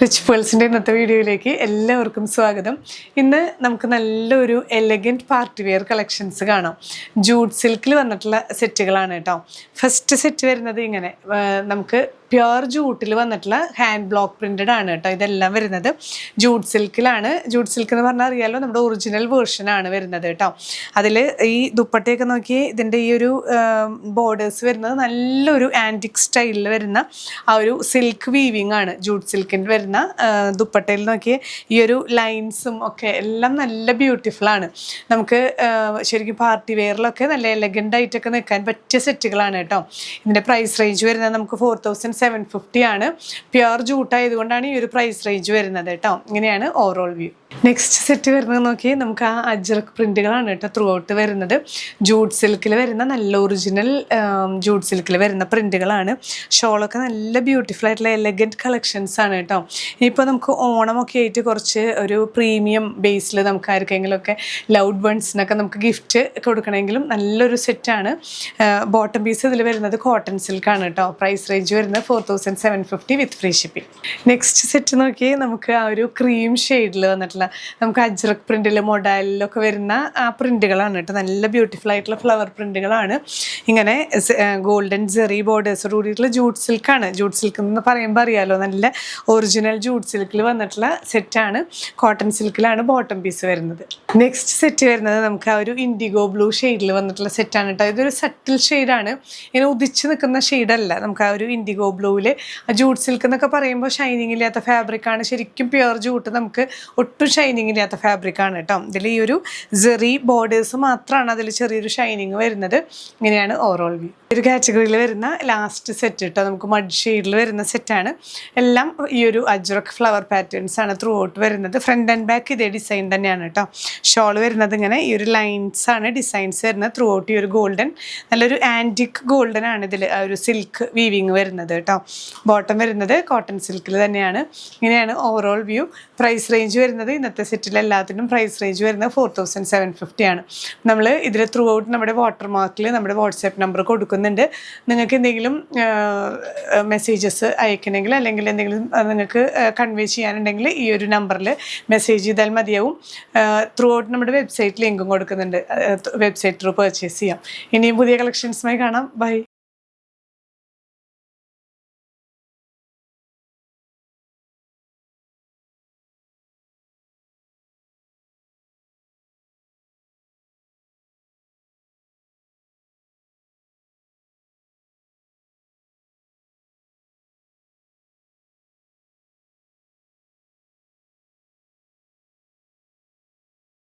Rich പേൾസിൻ്റെ ഇന്നത്തെ വീഡിയോയിലേക്ക് എല്ലാവർക്കും സ്വാഗതം. ഇന്ന് നമുക്ക് നല്ലൊരു എലഗൻറ്റ് പാർട്ടി വെയർ കളക്ഷൻസ് കാണാം. ജൂട്ട് സിൽക്കിൽ വന്നിട്ടുള്ള സെറ്റുകളാണ് കേട്ടോ. ഫസ്റ്റ് സെറ്റ് വരുന്നത് ഇങ്ങനെ നമുക്ക് പ്യുർ ജൂട്ടിൽ വന്നിട്ടുള്ള ഹാൻഡ് ബ്ലോക്ക് പ്രിൻറ്റഡ് ആണ് കേട്ടോ. ഇതെല്ലാം വരുന്നത് ജൂട്ട് സിൽക്കിലാണ്. ജൂട്ട് സിൽക്ക് എന്ന് പറഞ്ഞാൽ അറിയാലോ, നമ്മുടെ ഒറിജിനൽ വേർഷനാണ് വരുന്നത് കേട്ടോ. അതിൽ ഈ ദുപ്പട്ടയൊക്കെ നോക്കി ഇതിൻ്റെ ഈ ഒരു ബോർഡേഴ്സ് വരുന്നത് നല്ലൊരു ആൻറ്റിക് സ്റ്റൈലിൽ വരുന്ന ആ ഒരു സിൽക്ക് വീവിങ് ആണ്. ജൂട്ട് സിൽക്കിൻ്റെ വരുന്ന ദുപ്പട്ടയിൽ നോക്കി ഈ ഒരു ലൈൻസും ഒക്കെ എല്ലാം നല്ല ബ്യൂട്ടിഫുൾ ആണ്. നമുക്ക് ശരിക്കും പാർട്ടി വെയറിലൊക്കെ നല്ല എലഗൻ്റ് ആയിട്ടൊക്കെ നിൽക്കാൻ പറ്റിയ സെറ്റുകളാണ് കേട്ടോ. ഇതിൻ്റെ പ്രൈസ് റേഞ്ച് വരുന്നത് നമുക്ക് 4750 ആണ്. പ്യുർ ജൂട്ട് ആയതുകൊണ്ടാണ് ഈ ഒരു പ്രൈസ് റേഞ്ച് വരുന്നത് കേട്ടോ. ഇങ്ങനെയാണ് ഓവറോൾ വ്യൂ. നെക്സ്റ്റ് സെറ്റ് വരുന്നത് നോക്കി നമുക്ക് ആ അജ്രക് പ്രിന്റുകളാണ് കേട്ടോ ത്രൂ ഔട്ട് വരുന്നത്. ജൂട്ട് സിൽക്കിൽ വരുന്ന നല്ല ഒറിജിനൽ ജൂട്ട് സിൽക്കിൽ വരുന്ന പ്രിന്റുകളാണ്. ഷോളൊക്കെ നല്ല ബ്യൂട്ടിഫുൾ ആയിട്ടുള്ള എലഗൻറ്റ് കളക്ഷൻസ് ആണ് കേട്ടോ. ഇനിയിപ്പോൾ നമുക്ക് ഓണമൊക്കെ ആയിട്ട് കുറച്ച് ഒരു പ്രീമിയം ബേസിൽ നമുക്ക് ആർക്കെങ്കിലുമൊക്കെ ലൗഡ് വൺസിനൊക്കെ നമുക്ക് ഗിഫ്റ്റ് കൊടുക്കണമെങ്കിലും നല്ലൊരു സെറ്റാണ്. ബോട്ടം പീസ് ഇതിൽ വരുന്നത് കോട്ടൺ സിൽക്കാണ് കേട്ടോ. പ്രൈസ് റേഞ്ച് വരുന്നത് 4750 വിത്ത് ഫ്രീ ഷിപ്പിംഗ്. നെക്സ്റ്റ് സെറ്റ് നോക്കി നമുക്ക് ആ ഒരു ക്രീം ഷെയ്ഡിൽ വന്നിട്ടുള്ള നമുക്ക് അജ്രക് പ്രിന്റിൽ മൊഡാലിലൊക്കെ വരുന്ന ആ പ്രിന്റുകളാണ് കേട്ടോ. നല്ല ബ്യൂട്ടിഫുൾ ആയിട്ടുള്ള ഫ്ലവർ പ്രിന്റുകളാണ്. ഇങ്ങനെ ഗോൾഡൻ ജെറി ബോർഡേഴ്സോട് കൂടിയിട്ടുള്ള ജൂട്ട് സിൽക്കാണ്. ജൂട്ട് സിൽക്ക് എന്ന് പറയുമ്പോൾ അറിയാലോ, നല്ല ഒറിജിനൽ ജൂട്ട് സിൽക്കിൽ വന്നിട്ടുള്ള സെറ്റാണ്. കോട്ടൺ സിൽക്കിലാണ് ബോട്ടം പീസ് വരുന്നത്. നെക്സ്റ്റ് സെറ്റ് വരുന്നത് നമുക്ക് ആ ഒരു ഇൻഡിഗോ ബ്ലൂ ഷെയ്ഡിൽ വന്നിട്ടുള്ള സെറ്റാണ് കേട്ടോ. ഇതൊരു സട്ടിൽ ഷെയ്ഡാണ്, ഇങ്ങനെ ഉദിച്ച് നിൽക്കുന്ന ഷെയ്ഡല്ല. നമുക്ക് ആ ഒരു ഇൻഡിഗോ ബ്ലൂവിൽ ജൂട്ട് സിൽക്ക് എന്നൊക്കെ പറയുമ്പോൾ ഷൈനിങ് ഇല്ലാത്ത ഫാബ്രിക്കാണ്. ശരിക്കും പ്യുർ ജൂട്ട് നമുക്ക് ഒട്ടും ഷൈനിങ് ഇല്ലാത്ത ഫാബ്രിക്കാണ് കേട്ടോ. ഇതിൽ ഈ ഒരു ജെറി ബോർഡേഴ്സ് മാത്രമാണ് അതിൽ ചെറിയൊരു ഷൈനിങ് വരുന്നത്. ഇങ്ങനെയാണ് ഓവറോൾ വ്യൂ. ഒരു കാറ്റഗറിയിൽ വരുന്ന ലാസ്റ്റ് സെറ്റ് കേട്ടോ. നമുക്ക് മഡ് ഷെയ്ഡിൽ വരുന്ന സെറ്റാണ്. എല്ലാം ഈ ഒരു അജ്രക് ഫ്ലവർ പാറ്റേൺസ് ആണ് ത്രൂ ഔട്ട് വരുന്നത്. ഫ്രണ്ട് ആൻഡ് ബാക്ക് ഇതേ ഡിസൈൻ തന്നെയാണ് കേട്ടോ. ഷോൾ വരുന്നത് ഇങ്ങനെ ഈ ഒരു ലൈൻസ് ആണ് ഡിസൈൻസ് വരുന്നത് ത്രൂ ഔട്ട്. ഈ ഒരു ഗോൾഡൻ നല്ലൊരു ആൻറ്റിക് ഗോൾഡൻ ആണ് ഇതിൽ ആ ഒരു സിൽക്ക് വീവിങ് വരുന്നത് കേട്ടോ. ബോട്ടം വരുന്നത് കോട്ടൺ സിൽക്കിൽ തന്നെയാണ്. ഇങ്ങനെയാണ് ഓവറോൾ വ്യൂ. പ്രൈസ് റേഞ്ച് വരുന്നത് ഇന്നത്തെ സെറ്റിൽ എല്ലാത്തിനും പ്രൈസ് റേഞ്ച് വരുന്നത് 4750 ആണ്. നമ്മൾ ഇതിൽ ത്രൂ ഔട്ട് നമ്മുടെ വാട്ടർ മാർക്കിൽ നമ്മുടെ വാട്സാപ്പ് നമ്പർ കൊടുക്കുന്നുണ്ട്. നിങ്ങൾക്ക് എന്തെങ്കിലും മെസ്സേജസ് അയക്കണമെങ്കിൽ അല്ലെങ്കിൽ എന്തെങ്കിലും നിങ്ങൾക്ക് കൺവേ ചെയ്യാനുണ്ടെങ്കിൽ ഈ ഒരു നമ്പറിൽ മെസ്സേജ് ചെയ്താൽ മതിയാവും. ത്രൂ ഔട്ട് നമ്മുടെ വെബ്സൈറ്റ് ലിങ്കും കൊടുക്കുന്നുണ്ട്. വെബ്സൈറ്റ് ത്രൂ പർച്ചേസ് ചെയ്യാം. ഇനിയും പുതിയ കളക്ഷൻസുമായി കാണാം. ബൈ.